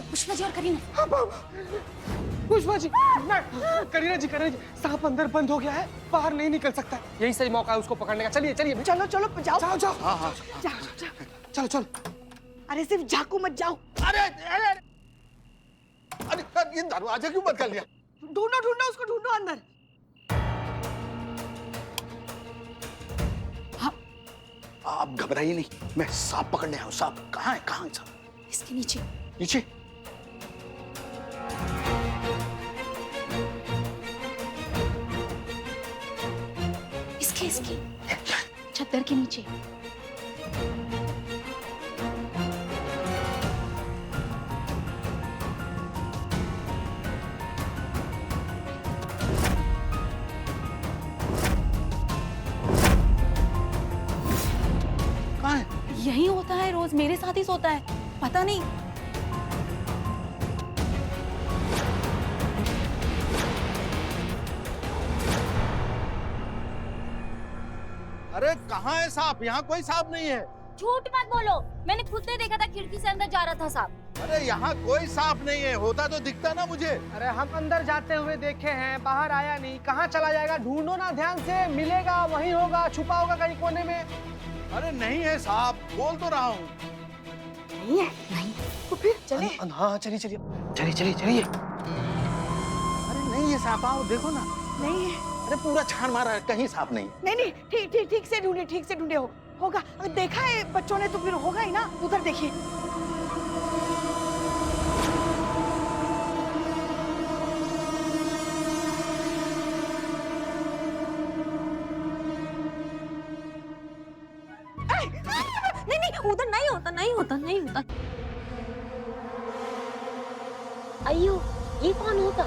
पुष्पा जी और करीना। पुष्पा जी, करीना जी, सांप अंदर बंद हो गया है, बाहर नहीं निकल सकता। यही सही मौका है उसको पकड़ने का। चलिए चलिए। चलो चलो जाओ जाओ जाओ। जाओ जाओ। चलो चलो। अरे सिर्फ झाकू मत जाओ। अरे अरे अरे ये दरवाजा क्यों बंद कर लिया? ढूंढो ढूंढो उसको, ढूंढो अंदर। हाँ, आप घबराइए नहीं, मैं सांप पकड़ने आया हूँ। सांप कहाँ है सांप? इसके नीचे। नीचे? इसके चद्दर के नीचे। कहाँ है? यही होता है रोज, मेरे साथ ही सोता है, पता नहीं। अरे कहाँ है सांप? यहाँ कोई सांप नहीं है। झूठ मत बोलो, मैंने खुद ने देखा था, खिड़की से अंदर जा रहा था सांप। अरे यहाँ कोई सांप नहीं है, होता तो दिखता ना मुझे। अरे हम अंदर जाते हुए देखे हैं, बाहर आया नहीं। कहाँ चला जाएगा? ढूंढो ना ध्यान से, मिलेगा, वहीं होगा, छुपा होगा कहीं कोने में। अरे नहीं है सांप, बोल तो रहा हूँ। नहीं है? नहीं तो फिर चले। हाँ चलिए चलिए चलिए चलिए चलिए। अरे नहीं है सांप, आओ देखो ना। नहीं है। अरे पूरा छान मारा है, कहीं सांप नहीं। नहीं नहीं, ठीक से ढूंढे, ठीक से ढूंढे। होगा, अगर देखा है बच्चों ने तो फिर होगा ही ना। उधर देखिए। नहीं, उधर नहीं होता। अयो, ये कौन होता?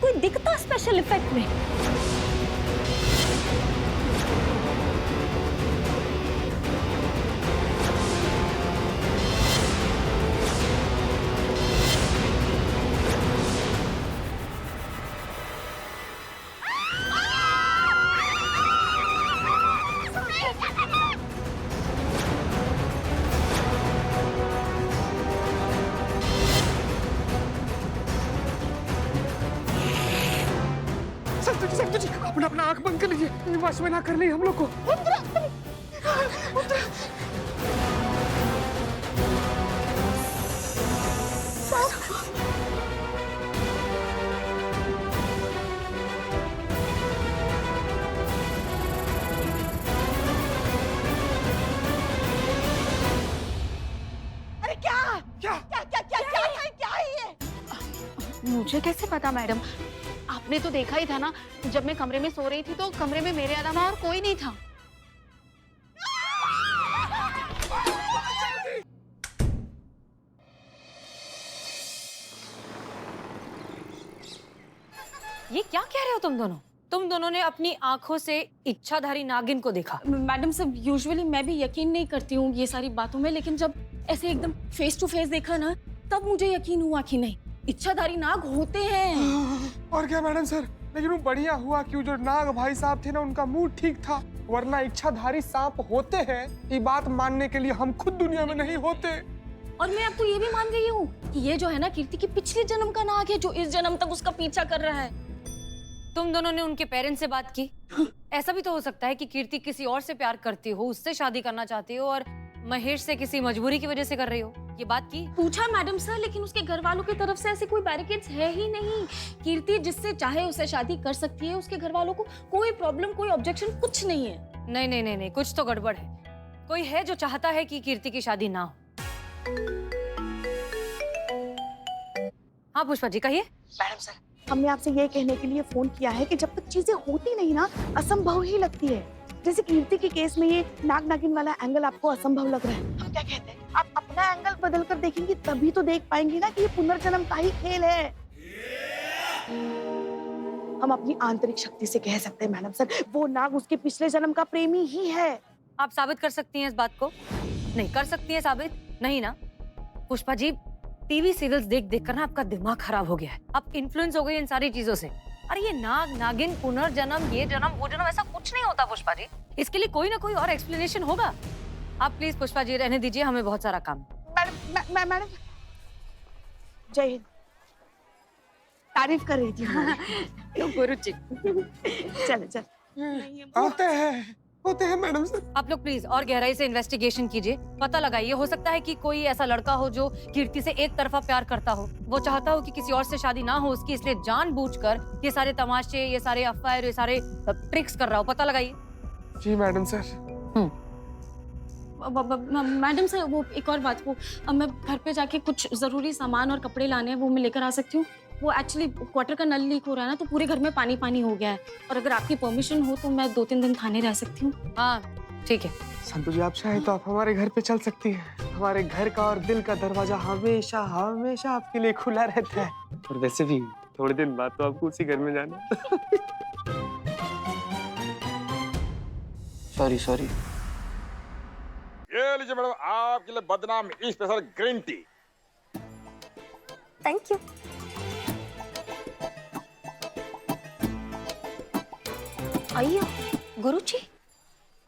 कोई दिखता स्पेशल इफेक्ट में। संतु जी, अपना आंख बंद कर लीजिए, वश में ना कर ली हम लोग को। अरे क्या है ये? मुझे कैसे पता मैडम? आपने तो देखा ही था ना, जब मैं कमरे में सो रही थी तो कमरे में मेरे अलावा और कोई नहीं था। ये क्या कह रहे हो तुम दोनों? तुम दोनों ने अपनी आंखों से इच्छाधारी नागिन को देखा? मैडम सब, यूजुअली मैं भी यकीन नहीं करती हूँ ये सारी बातों में, लेकिन जब ऐसे एकदम फेस टू फेस देखा ना, तब मुझे यकीन हुआ कि नहीं, इच्छाधारी नाग होते हैं। और क्या मैडम सर, लेकिन वो बढ़िया हुआ कि जो नाग भाई साहब थे ना, उनका मूड ठीक था, वरना इच्छाधारी सांप होते हैं ये बात मानने के लिए हम खुद दुनिया में नहीं होते। और मैं आपको ये भी मान रही हूँ कि ये जो है ना कीर्ति की पिछले जन्म का नाग है, जो इस जन्म तक उसका पीछा कर रहा है। तुम दोनों ने उनके पेरेंट्स से बात की? ऐसा भी तो हो सकता है कि कीर्ति किसी और से प्यार करती हो, उससे शादी करना चाहती हो और महेश से किसी मजबूरी की वजह से कर रही हो। ये बात की? पूछा मैडम सर, लेकिन उसके घर वालों की तरफ से ऐसे कोई बैरिकेड्स है ही नहीं। कीर्ति जिससे चाहे उससे शादी कर सकती है, उसके घर वालों को कोई प्रॉब्लम, कोई ऑब्जेक्शन कुछ नहीं है। नहीं, कुछ तो गड़बड़ है। कोई है जो चाहता है कि कीर्ति की शादी ना हो। हाँ पुष्पा जी कहिए। मैडम सर, हमने आपसे ये कहने के लिए फोन किया है कि जब तक चीजें होती नहीं ना, असंभव ही लगती है। जैसे कीर्ति के केस में ये नाग नागिन वाला एंगल आपको असंभव लग रहा है। हम क्या कहते हैं, आप अपना एंगल बदल कर देखेंगी तभी तो देख पाएंगी ना कि ये पुनर्जन्म का ही खेल है। हम अपनी आंतरिक शक्ति से कह सकते हैं मैडम सर, वो नाग उसके पिछले जन्म का प्रेमी ही है। आप साबित कर सकती हैं इस बात को? नहीं कर सकती है साबित? नहीं ना पुष्पा जी, टीवी सीरियल्स देख देख कर ना आपका दिमाग खराब हो गया है। आप इन्फ्लुएंस हो गए इन सारी चीजों से। अरे ये नाग नागिन पुनर्जन्म ये जन्म वो जन्म ऐसा कुछ नहीं होता पुष्पा जी। इसके लिए कोई ना कोई और एक्सप्लेनेशन होगा। आप प्लीज पुष्पा जी रहने दीजिए, हमें बहुत सारा काम है। मैडम जय हिंद। तारीफ कर रही थी हमारी। गुरुजी चले चल। होते हैं मैडम सर। आप लोग प्लीज और गहराई से इन्वेस्टिगेशन कीजिए, पता लगाइए। हो सकता है कि कोई ऐसा लड़का हो जो कीर्ति से एक तरफा प्यार करता हो, वो चाहता हो कि किसी और से शादी ना हो उसकी, इसलिए जानबूझकर ये सारे तमाशे, ये सारे अफवाह, ये सारे ट्रिक्स कर रहा हो। पता लगाइए। जी मैडम सर। मैडम सर वो एक और बात, वो अब मैं घर पे जाके कुछ जरूरी सामान और कपड़े लाने हैं, वो मैं लेकर आ सकती हूँ? वो एक्चुअली क्वार्टर का नल लीक हो रहा है ना, तो पूरे घर में पानी पानी हो गया है, और अगर आपकी परमिशन हो तो मैं 2-3 दिन थाने रह सकती हूँ। हाँ ठीक है। संतु जी आप चाहे तो आप हमारे घर पे चल सकती हैं। हमारे घर का और दिल का दरवाजा हमेशा हमेशा आपके लिए खुला रहता है। और वैसे भी थोड़े दिन बाद तो आपको उसी घर में जाना। सॉरी। ये लीजिए मैडम, आपके लिए बदनाम special green tea. Thank you. आइए गुरुजी,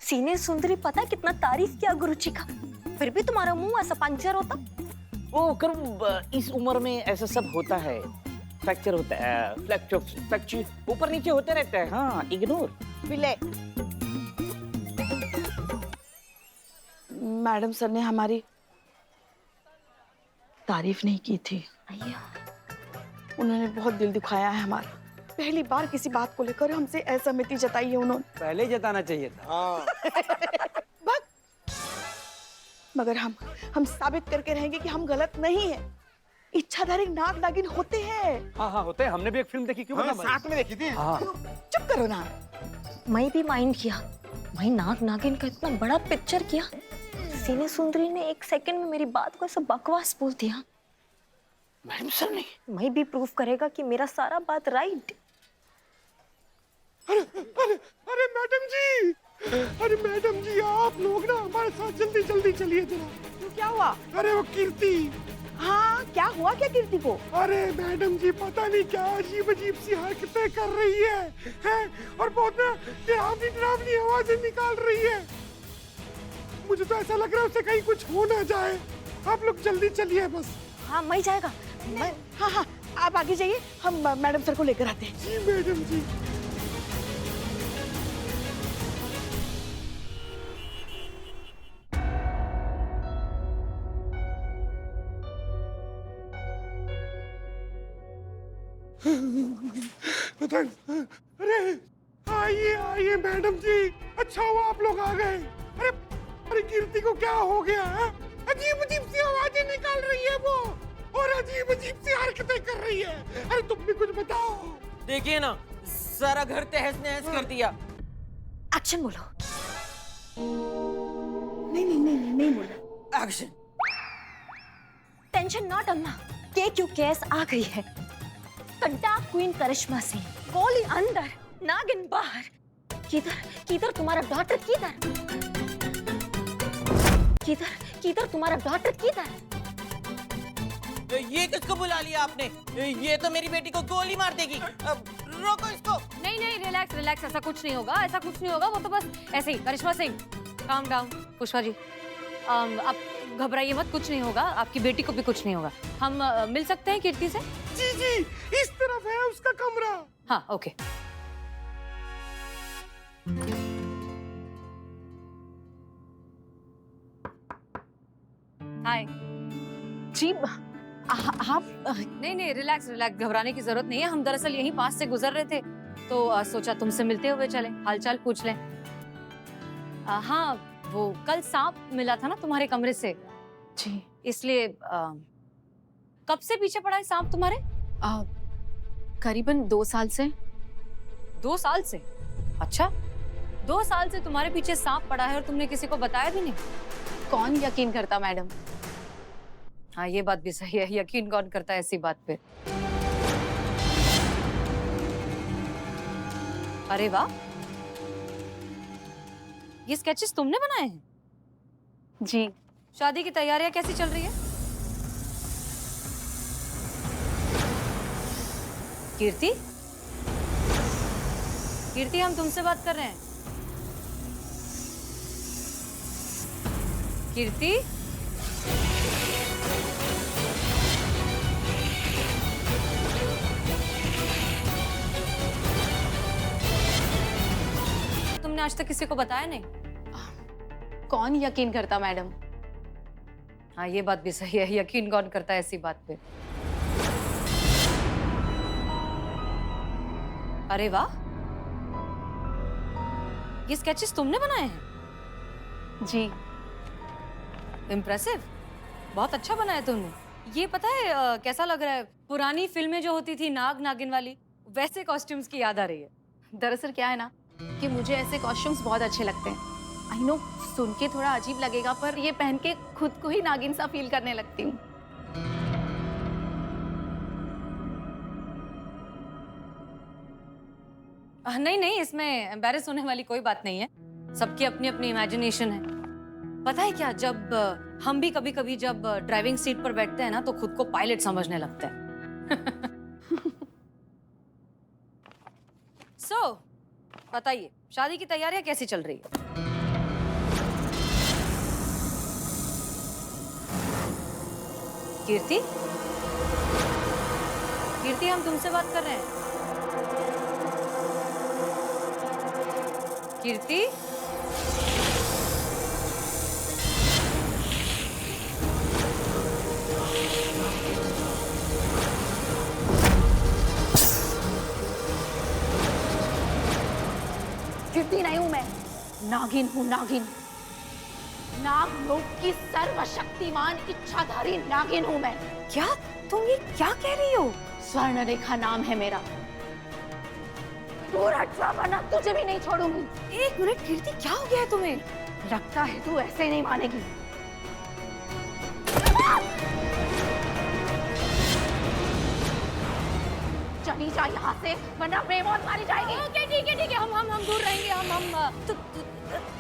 सीने सुंदरी, पता है कितना तारीफ किया गुरुजी का, फिर भी तुम्हारा मुंह ऐसा पंचर होता। वो करूँ, इस उम्र में ऐसा सब होता है। फ्रैक्चर होता है, फ्रैक्चर ऊपर नीचे होते रहते हैं। हाँ, इग्नोर। विले मैडम सर ने हमारी तारीफ नहीं की थी। उन्होंने बहुत दिल दुखाया है हमारा। पहली बार किसी बात को लेकर हमसे असहमति जताई है उन्होंने। पहले जताना चाहिए था। मगर हम साबित करके रहेंगे कि हम गलत नहीं है। इच्छाधारी नाग नागिन होते हैं। हाँ होते हैं। हमने भी एक फिल्म देखी, क्यों बता? साथ में देखी थी। हाँ। चुप करो ना। मैं भी माइंड किया, मैं नाग नागिन का इतना बड़ा पिक्चर किया, सीने सुंदरी ने 1 सेकंड में मेरी बात को ऐसा बकवास बोल दिया। मैडम सर ने मैं भी प्रूफ करेगा कि मेरा सारा बात राइट। अरे मैडम जी आप लोग ना हमारे साथ जल्दी चलिए जरा। क्या हुआ? अरे वो कीर्ति। हाँ क्या हुआ क्या कीर्ति को? अरे मैडम जी पता नहीं क्या अजीब सी हरकतें कर रही है और बहुत ना डरावनी आवाजें निकाल रही है। मुझे तो ऐसा लग रहा है उसे कहीं कुछ हो ना जाए। आप लोग जल्दी चलिए बस। हाँ मैं जाएगा। हाँ आप आगे जाइए, हम मैडम सर को लेकर आते हैं। जी मैडम जी। अरे आइए मैडम जी, अच्छा हुआ आप लोग आ गए। अरे कीर्ति को क्या हो गया है? अजीब सी आवाजें निकाल रही है वो, और अजीब सी हरकतें कर रही है। अरे तुम भी कुछ बताओ। देखिए ना, सारा घर तहस नहस कर दिया। एक्शन बोलो। नहीं बोला। एक्शन। टेंशन नॉट अम्मा, क्यों केस आ गई है। डार्क क्वीन करिश्मा सिंह, गोली अंदर, नागिन बाहर। किधर तुम्हारा डॉटर? किधर तुम्हारा डॉटर? ये किसको बुला लिया आपने? ये तो मेरी बेटी को गोली मार देगी। अब रोको इसको। नहीं रिलैक्स, ऐसा कुछ नहीं होगा। वो तो बस ऐसे ही। करिश्मा सिंह काम डाउन। पुष्पा जी आप घबराइए मत, कुछ नहीं होगा। आपकी बेटी को भी कुछ नहीं होगा। हम मिल सकते हैं कीर्ति से? जी इस तरफ है उसका कमरा। हाँ ओके। हाय जी आप नहीं रिलैक्स, घबराने की जरूरत नहीं है। हम दरअसल यहीं पास से गुजर रहे थे तो सोचा तुमसे मिलते हुए चले, हालचाल पूछ लें। हाँ वो कल सांप मिला था ना तुम्हारे कमरे से जी, इसलिए कब से पीछे पड़ा है सांप तुम्हारे? करीबन 2 साल से। 2 साल से? अच्छा 2 साल से तुम्हारे पीछे सांप पड़ा है और तुमने किसी को बताया भी नहीं? कौन यकीन करता मैडम? हाँ ये बात भी सही है, यकीन कौन करता है ऐसी बात पे। अरे वाह, ये स्केचेस तुमने बनाए हैं? जी। शादी की तैयारियां कैसी चल रही है? कीर्ति, कीर्ति हम तुमसे बात कर रहे हैं। कीर्ति, तुमने आज तक किसी को बताया नहीं? कौन यकीन करता मैडम? हाँ, ये बात भी सही है, यकीन कौन करता है ऐसी बात पे। अरे वाह, ये स्केचेस तुमने बनाए हैं? जी। इम्प्रेसिव, बहुत अच्छा बनाया तुमने। ये पता है कैसा लग रहा है? पुरानी फिल्में जो होती थी नाग नागिन वाली, वैसे कॉस्ट्यूम्स की याद आ रही है। दरअसल क्या है ना कि मुझे ऐसे कॉस्ट्यूम्स बहुत अच्छे लगते हैं। आई नो सुन के थोड़ा अजीब लगेगा, पर ये पहन के खुद को ही नागिन सा फील करने लगती हूँ। नहीं नहीं, इसमें एम्बैरेस होने वाली कोई बात नहीं है। सबकी अपनी अपनी इमेजिनेशन है। पता है क्या, जब हम भी कभी कभी जब ड्राइविंग सीट पर बैठते हैं ना, तो खुद को पायलट समझने लगते हैं। सो बताइए, शादी की तैयारियां कैसी चल रही है? कीर्ति, कीर्ति हम तुमसे बात कर रहे हैं। कीर्ति, कीर्ति नहीं हूं मैं, नागिन हूँ, नागिन। नाग लोक की सर्वशक्तिमान इच्छाधारी नागिन हूँ मैं। क्या तुम ये क्या कह रही हो? स्वर्ण रेखा नाम है मेरा। पूरा ड्रामा ना तुझे भी नहीं छोड़ूंगी। एक मिनट कीर्ति, क्या हो गया है तुम्हें? लगता है तू ऐसे नहीं मानेगी। चली जा यहाँ से, वरना बेमौत मारी जाएगी। ओके ठीक है, हम दूर रहेंगे। हम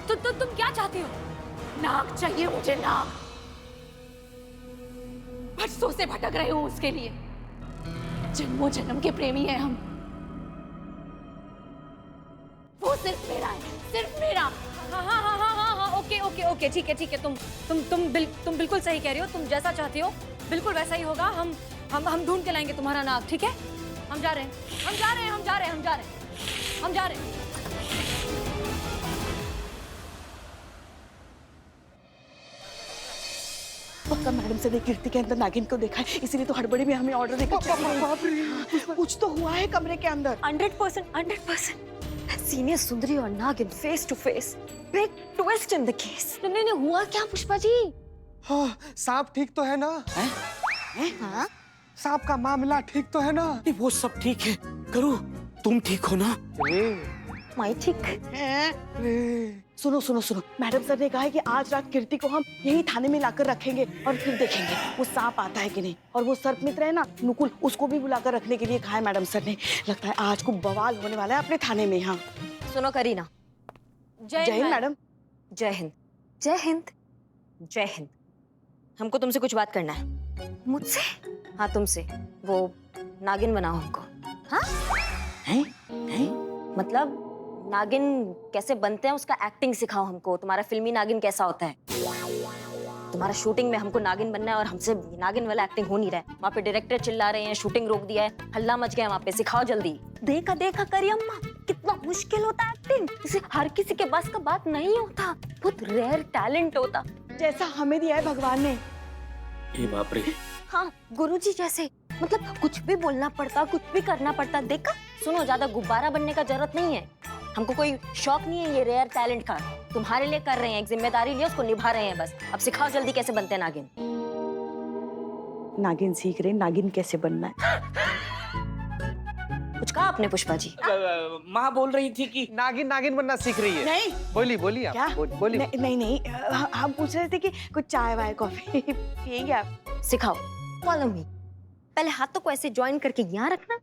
तुम क्या चाहती हो? नाग चाहिए मुझे, नाग। बरसों से भटक रही हूँ उसके लिए। जन्मों जन्म के प्रेमी हैं हम। वो सिर्फ मेरा है, सिर्फ मेरा। हाँ, ओके ठीक है। तुम बिल्कुल सही कह रही हो। तुम जैसा चाहती हो बिल्कुल वैसा ही होगा। हम ढूंढ के लाएंगे तुम्हारा नाग, ठीक है? हम जा रहे हैं। पक्का मैडम से ने कीर्ति के अंदर नागिन को देखा है, इसीलिए तो हड़बड़ी में हमें ऑर्डर देकर चली गई। कुछ तो हुआ है कमरे के अंदर। 100%। सीनियर सुंदरी और Naagin face to face. Big twist in the case. नहीं, हुआ क्या पुष्पा जी? हाँ, सांप ठीक तो है ना? हाँ? सांप का मामला ठीक तो है ना? वो सब ठीक है। करो, तुम ठीक हो ना? मैं ठीक। सुनो, मैडम सर ने कहा है कि आज रात कीर्ति को हम यही थाने में लाकर रखेंगे और फिर देखेंगे वो सांप आता है कि नहीं। और वो सर्प मित्र है ना नुकुल, उसको भी बुलाकर रखने के लिए कहा है मैडम सर ने। लगता है आज को बवाल होने वाला है अपने थाने में। हाँ, सुनो करीना। जय हिंद मैडम। जय हिंद। जय हिंद। जय हिंद। हमको तुमसे कुछ बात करना है। मुझसे? हाँ तुमसे। वो नागिन बनाओ हमको। हाँ? मतलब नागिन कैसे बनते हैं उसका एक्टिंग सिखाओ हमको। तुम्हारा फिल्मी नागिन कैसा होता है? तुम्हारा शूटिंग में हमको नागिन बनना है और हमसे नागिन वाला एक्टिंग हो नहीं रहा है। वहाँ पे डायरेक्टर चिल्ला रहे हैं, शूटिंग रोक दिया है, हल्ला मच गया वहाँ पे। सिखाओ जल्दी। देखा करी अम्मा, कितना मुश्किल होता है एक्टिंग। इसे हर किसी के बस का बात नहीं होता, बहुत रेयर टैलेंट होता। जैसा हमें दिया है भगवान ने। ये बाप रे। हाँ, गुरुजी जैसे। मतलब कुछ भी बोलना पड़ता, कुछ भी करना पड़ता। देखा? सुनो, ज्यादा गुब्बारा बनने का जरूरत नहीं है। हमको कोई शौक नहीं है ये रेयर टैलेंट का। तुम्हारे लिए कर रहे हैं, एक जिम्मेदारी लिए उसको निभा रहे हैं बस। अब सिखाओ जल्दी कैसे बनते हैं नागिन। नागिन सीख रहे, नागिन कैसे बनना है। कुछ कहा आपने पुष्पा जी? माँ बोल रही थी कि नागिन बनना सीख रही है। नहीं, बोली आप। क्या? बोली। नहीं, हम पूछ रहे थे कि कुछ चाय वाय कॉफी पिएंगे आप? सिखाओ। Follow me. पहले हाथों को ऐसे ज्वाइन करके यहाँ रखना।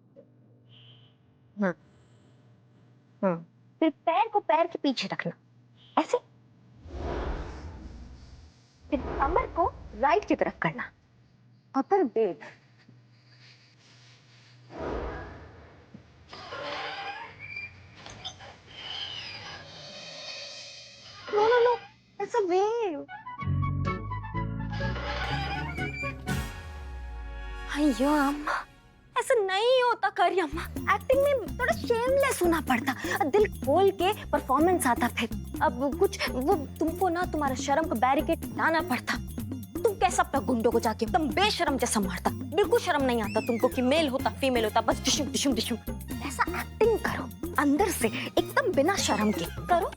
फिर पैर को पैर के पीछे रखना, ऐसे। फिर कमर को राइट की तरफ करना और फिर बेट। अयो अम्मा, ऐसा नहीं होता करी अम्मा। एक्टिंग में थोड़ा शेमलेस होना पड़ता, दिल खोल के परफॉर्मेंस आता फिर। अब कुछ वो तुमको ना तुम्हारा शर्म का बैरिकेड लाना पड़ता। तुम कैसा अपना गुंडों को जाके एकदम बेशरम जैसा मारता, बिल्कुल शर्म नहीं आता तुमको कि मेल होता फीमेल होता, बस डिशुम डिशुम डिशुम। ऐसा एक्टिंग करो अंदर से एकदम बिना शर्म के करो।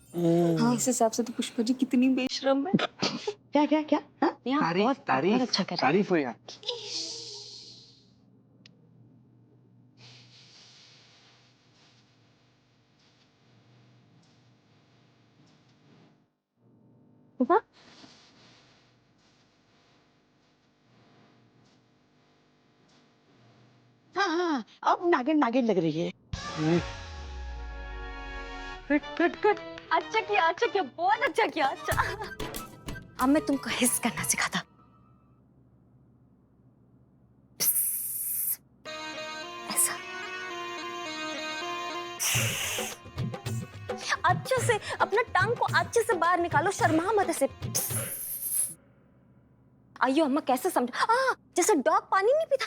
हाँ, इस हिसाब से तो पुष्पा जी कितनी बेशरम है। क्या क्या क्या? हाँ? बहुत अच्छा कर रहे हैं। तारीफ हो यार। पापा हाँ हाँ, अब नागिन नागिन लग रही है। गुड गुड गुड, अच्छा किया, बहुत अच्छा किया। अच्छा, अब मैं तुमको हिस करना सिखाता। ऐसा अच्छे से अपना टांग को अच्छे से बाहर निकालो, शर्मा मत ऐसे। आइयो अम्मा, कैसे समझ, जैसे डॉग पानी नहीं पीता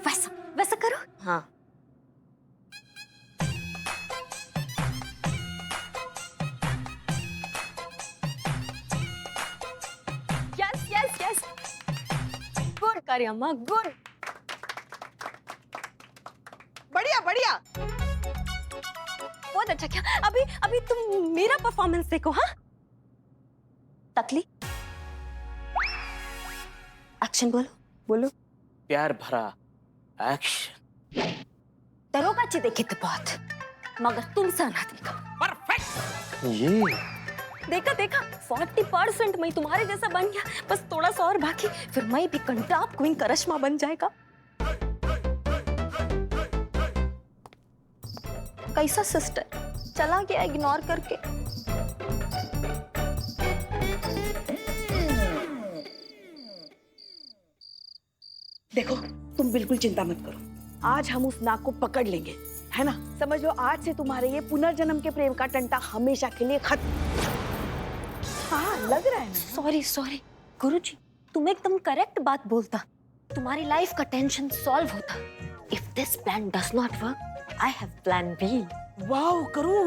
वैसा वैसा करो। हाँ, यस यस यस, गुड करी अम्मा, गुड, बढ़िया बढ़िया। बहुत अच्छा किया। अभी अभी तुम मेरा परफॉर्मेंस देखो। हाँ, तकली एक्शन बोलो बोलो। प्यार भरा एक्शन। दरोगा जी देखे थे बहुत, मगर तुमसे ना देखा। परफेक्ट। ये देखा देखा, 40% मैं तुम्हारे जैसा बन गया, बस थोड़ा सा और बाकी, फिर मैं भी कंटाप क्वीन करिश्मा बन जाएगा। कैसा सिस्टर, चला गया इग्नोर करके। देखो, तुम बिल्कुल चिंता मत करो, आज हम उस नाग को पकड़ लेंगे, है ना? समझ लो आज से तुम्हारे ये पुनर्जन्म के प्रेम का टंटा हमेशा के लिए खत्म। हाँ, लग रहा है ना? सॉरी सॉरी गुरुजी, तुम एकदम करेक्ट बात बोलता, तुम्हारी लाइफ का टेंशन सॉल्व होता। If this plan does not work, I have plan B. Wow करो,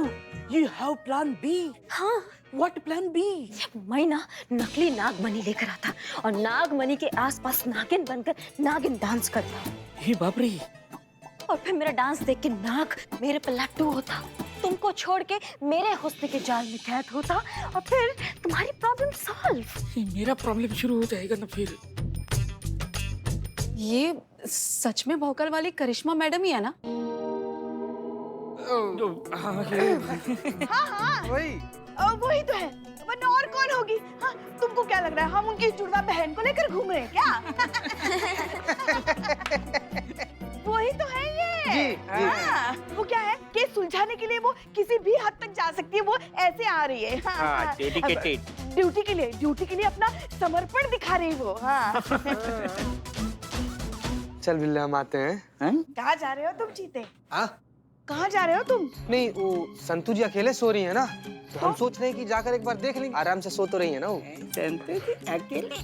यू हैव प्लान बी। हाँ, व्हाट प्लान बी? मैं ना नकली नागमणि लेकर आता और नागमणि के आसपास नागिन बनकर नागिन डांस करता, हे बाप रे। और फिर मेरा डांस देख के नाग मेरे पे लट्टू होता, तुमको छोड़ के मेरे हुस्न के जाल में कैद होता, और फिर तुम्हारी प्रॉब्लम सॉल्व। मेरा प्रॉब्लम शुरू हो जाएगा ना फिर। ये सच में भौकल वाली करिश्मा मैडम ही है ना? हाँ, वही तो है, वरना और कौन होगी? हाँ, तुमको क्या लग रहा है हम उनकी जुड़वा बहन को लेकर घूम रहे हैं क्या? वही तो है ये। जी। हाँ, वो क्या है, केस सुलझाने के लिए वो किसी भी हद तक जा सकती है, वो ऐसे आ रही है। हाँ, डेडिकेटेड। ड्यूटी के लिए अपना समर्पण दिखा रही वो। हाँ। चल बिल्ले, हम आते हैं। कहाँ जा रहे हो तुम चीते? हाँ? कहाँ जा रहे हो तुम? नहीं, वो संतू जी अकेले सो रही है ना, तो हम सोच रहे हैं कि जाकर एक बार देख लेंगे। आराम से सो तो रही है ना वो। अकेले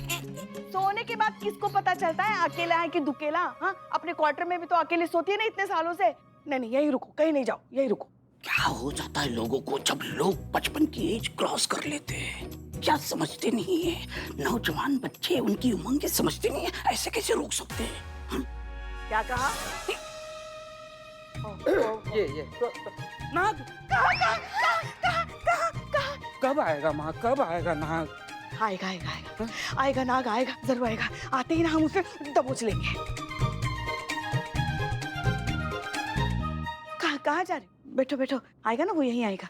सोने के बाद किसको पता चलता है अकेला है कि दुकेला? हाँ, अपने क्वार्टर में भी तो अकेले सोती है ना इतने सालों से। नहीं, यही रुको, कहीं नहीं जाओ, यही रुको। क्या हो जाता है लोगों को जब लोग 55 की एज क्रॉस कर लेते हैं? क्या समझते नहीं है? नौजवान बच्चे उनकी उमंग समझते नहीं है, ऐसे कैसे रोक सकते हैं? क्या कहा? ये नाग कब आएगा माँ, कब आएगा नाग? आएगा नाग, आएगा, जरूर आएगा। आते ही ना हम उसे दबोच लेंगे। कहाँ जा रहे? बैठो, आएगा ना वो, यहीं आएगा।